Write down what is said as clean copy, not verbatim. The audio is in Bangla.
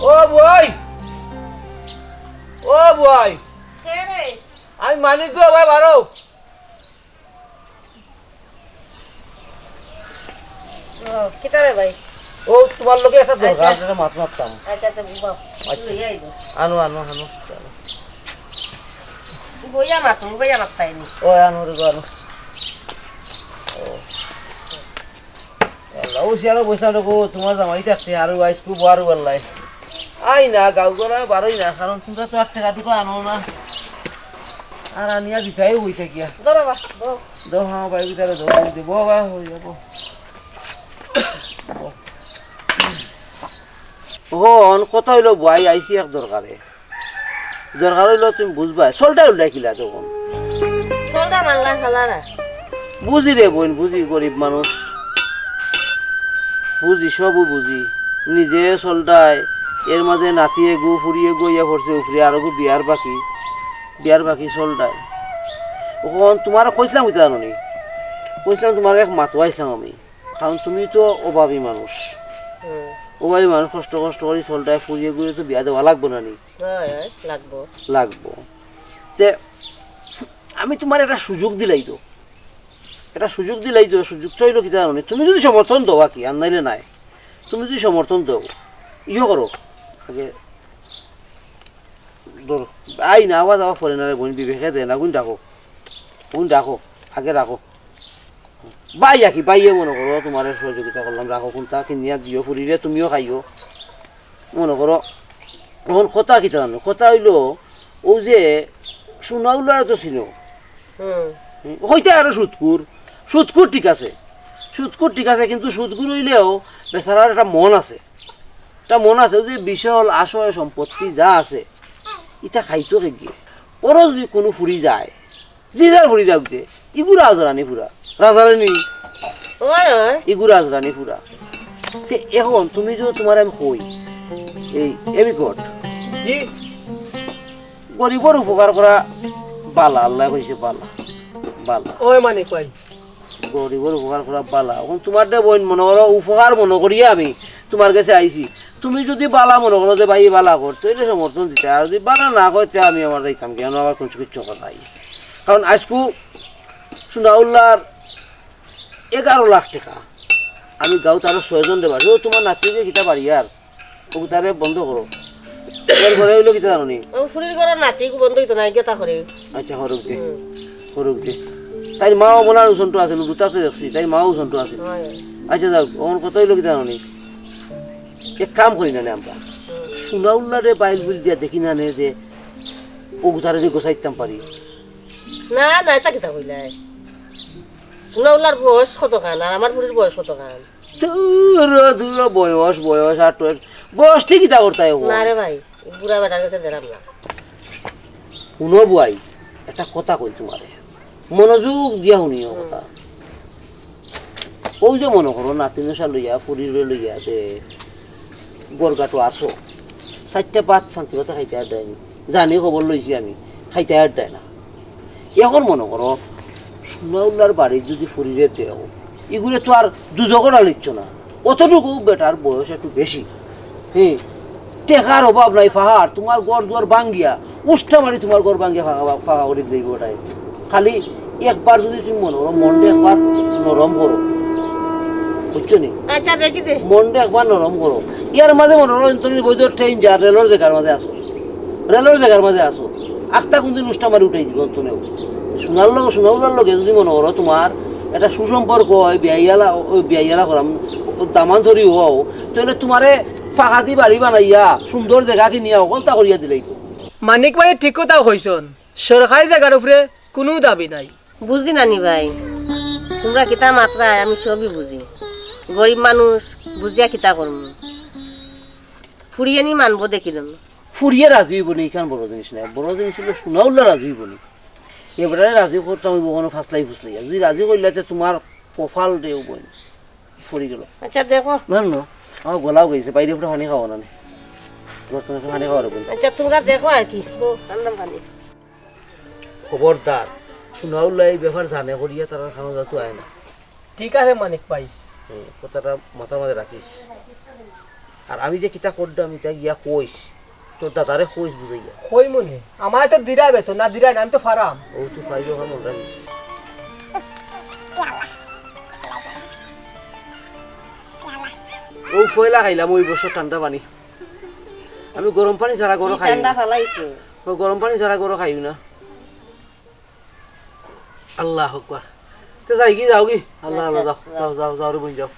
ও বই, ও বই, কে রে? আমি মানিক গো ভাই বারো। কিটা রে ভাই? ও তোমার লোকে একটা দরকার, একটা মাছ মারতাম। আচ্ছা আচ্ছা বাবা, লই আইব। আনো আনো আনো। বইয়া মাত, বইয়া মাত পাইনি। ও আনো রে গো আনো। ও আল্লাহ, ও সিয়ারো বসা দেখো তোমার জামাই থাকতে আরো আইসকু বারো বললাই। আই না গাঁও করা বারোই না, কারণ তোমরা তো 8 টাকা টুকু আনো না। আর আনিয়া দিতাই হই থাকিয়া। ধরো বা, বউ। দো হ্যাঁ ভাই ভিতরে দো দিব বা হই যাব। ওহন কথা হইলো ভাই আইছি এক দরকারে। দরকার হইলো তুমি বুঝবা, চলটা উল্টাই কিলা তখন। চলটা মাল্লা খালা না। বুঝি রে বোন, বুঝি, গরিব মানুষ বুঝি, সবও বুঝি। নিজে চলটায় এর মাঝে নাতিয়ে গু ফুরিয়ে গইয়া পড়ছে উফরে, আরো গু বিয়ার বাকি চলটায়। ওখন তোমার কইছিলাম হইতে জানো নি, কইছিলাম তোমার এক মাতোয়াইছিলাম আমি, কারণ তুমি তো অভাবী মানুষ। অভাবী মানুষ কষ্ট করি চলটায় ফুরিয়ে গুড়িয়ে তো বিয়া দেওয়া লাগবো না নি? লাগবো। তে আমি তোমার একটা সুযোগ দিলাই তো, সুযোগ তো হইলো কি জানো নি, তুমি যদি সমর্থন দাও কি আর নাইলে নাই, তুমি যদি সমর্থন দাও ইয়ে করো আগে ধরো আই না আওয়াজ আওয়াজ করে না রে বোন, বিবেকে দেয় না, গুণ ডাকো আগে রাখো। বাইয়ে মনে করো তোমার সহযোগিতা করলাম, রাখো কোনটা কিনিয়া দিও ফুরিরে, তুমিও খাইও মনে করো। এখন কথা কি জানো, কথা হইলো ও যে সোনাউলার তো ছিল হইতে আরো সুদকুর ঠিক আছে, কিন্তু সুদকুর হইলেও বেচারার একটা মন আছে, ও যে বিশাল আশয় সম্পত্তি যা আছে ইটা খাইতো গিয়ে ওরও যদি কোনো ফুরি যায়, যে যার ফুরি যাক যে ইগু রাজরানি পুরা, ইগু রাজরানি পুরা। এখন তুমি যদি তোমার আমি কই এই এবিকট গরিবর উপকার করা বালা, আল্লাহ কইছে বালা ওই মানে কই গরিবর উপকার করা বালা। এখন তোমার বোন মনে করো উপকার মনে করিয়া আমি তোমার কাছে আইছি, তুমি যদি বালা মনে করো যে ভাই বালা করতো এটা সমর্থন দিতে, আর যদি বালা না করতে আমি আমার যাইতাম কেন, আমার কোনো কিচ্ছু কথা নাই। কারণ আজকু সোনাউল্লার 11 লাখ টাকা আমি গাঁও তারও 6 জন দেবা, ও তোমার নাতিকে কিতা পারি আর ও তারে বন্ধ করো। এর ঘরে হইলো কিতা জানো নি, আচ্ছা হরুক দে তাই মাও বোনার ওজনটো আছে, দুটাতে দেখছি তাই মাও ওজনটো আছে। আচ্ছা যাও, আমার কথা হইলো কিতা জানো নি, এক কাম করি না আমরা সোনাউল্লারে বাইল বুল দিয়া দেখি না নে যে ও তারে গোসাইতাম পারি। না না, এটা কিতা কইলাই? সোনাউল্লার বয়স কত খান আর আমার বুড়ির বয়স কত খান? দূর বয়স আর তোর বয়স ঠিকই তা করতাই। না রে ভাই, বুড়া বেটার কাছে দেরাম না। শুনো বুয়াই, একটা কথা কই তোমারে, মনোযোগ দিয়া শুনিও কথা। ওই যে মনে করো নাতি নশা লইয়া ফুরিরে লইয়া যে গরগাটো আসো 4টা 5 শান্তি কথা খাইতে আর দেয়নি, জানি খবর লইছি আমি, খাইতে আর দেয় না। এখন মনে করো সোনাউল্লার বাড়ির যদি ফুরিরে দেও, এগুলো তো আর দুজকরা লিখছ না, অতটুকু বেটার বয়স একটু বেশি, টেকার অভাব নাই, পাহাড় তোমার গড় দুয়ার ভাঙ্গিয়া উষ্টা মারি তোমার গড় ভাঙ্গিয়া ফাঁকা করে দিইব। ওটাই খালি একবার যদি তুমি মনে করো মনটা একবার নরম করো, বুঝছো নি, মনটা একবার নরম করো। ইয়ার মাঝে মনে করো তুমি বৈধ ট্রেন যা রেলের জায়গার মাঝে আসো আখটা কোনদিন উষ্টা মারি উঠাই দিব তুমিও। সোনাউল্লার লগে যদি মনে করো তোমার একটা সুসম্পর্ক হয়, বিয়াইয়ালা করাম দামান ধরি হও, তাহলে তোমারে ফাঁকা দি বাড়ি বানাইয়া সুন্দর জায়গা কিনিয়া অকলতা করিয়া দিলাই। মানিক ভাই ঠিক কথা কইছন, সরকারি জায়গার উপরে কোনো দাবি নাই। বুঝি নানি ভাই, তোমরা কিতা মাত্রায় আমি সবই বুঝি, গরিব মানুষ বুঝিয়া কিতা করম, ফুরিয়ে নি মানবো দেখিলাম। ফুরিয়ে রাজি হইব নি, এখান বড় জিনিস নাই, বড় জিনিস হলো সোনাউল্লা রাজি হইব নি। এবারে রাজি করতাম হইব কোনো ফাঁসলাই যদি রাজি করলে তোমার কপাল দেও বই ফুরি গেল। আচ্ছা দেখো না আমার গলাও গেছে, বাইরে উপরে পানি খাওয়া না, পানি খাওয়ার। আচ্ছা তোমরা দেখো আর কি খবরদার সোনাউল্লা এই ব্যাপার জানে করিয়া তারা খাওয়া যাতো আয় না। ঠিক আছে মানিক ভাই, কথাটা মাথার মাঝে রাখিস। আর আমি যে কিতা করতাম আমি তা গিয়া কইস তোর দাদারে কইস বুঝাইয়া কই মনে আমার তো দিরাই বেতন না দিরাই না আমি তো ফারাম ও তুই ফাইজো খান মন রাখিস ও ফয়লা খাইলাম ওই বছর ঠান্ডা পানি আমি গরম পানি ছাড়া গরম খাই ঠান্ডা ফালাইছে ও গরম পানি ছাড়া গরম খাইও না আল্লাহ আকবার তো যাই কি যাও কি আল্লাহ আল্লাহ যাও যাও যাও যাও রে বোন যাও